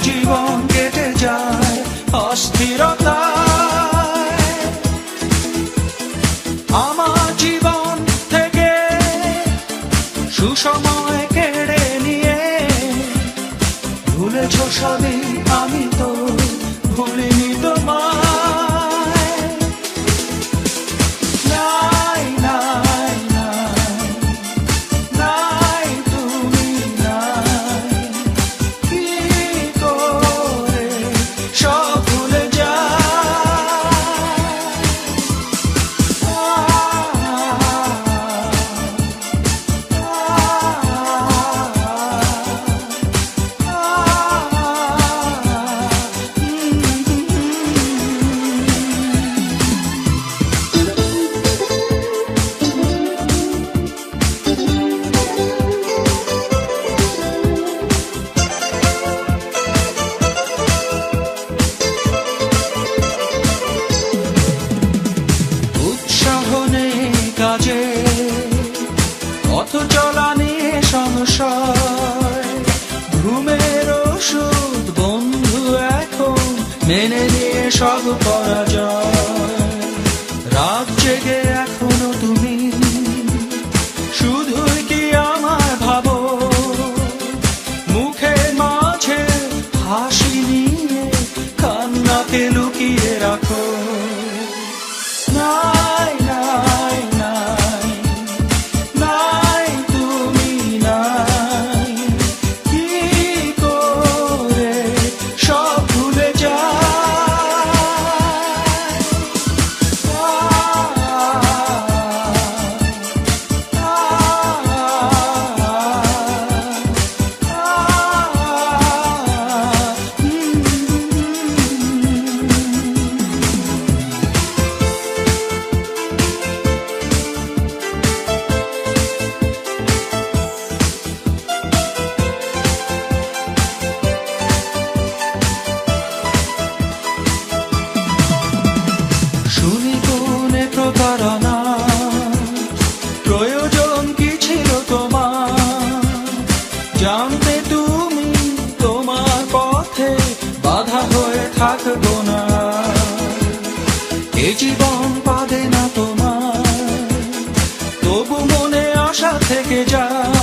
জীবন কেটে যায় অস্থিরতায়। আমার জীবন থেকে সুসময় কেড়ে নিয়ে ভুলেছ সবই, আমি তো ভুলিনি তোমায়। নাই নাই নাই নাই তুমি নাই, কি করে সব ভুলে কাজে পথ চলা নিয়ে সংশয়, ঘুমের ওষুধ বন্ধু এখন মেনে নিয়ে সব পরাজয়। রাত জেগে এখনো তুমি শুধুই কি আমায় ভাবো, মুখের মাঝে হাসি নিয়ে কান্নাকে লুকিয়ে রাখো। নাই নাই নাই নাই তুমি নাই, কি করে সব ভুলে প্রতারণা, প্রয়োজন কি ছিল তোমার? জানতে তুমি তোমার পথে বাধা হয়ে থাকবো না। এ জীবন পাবে না তোমার, তবু মনে আশা থেকে যায়।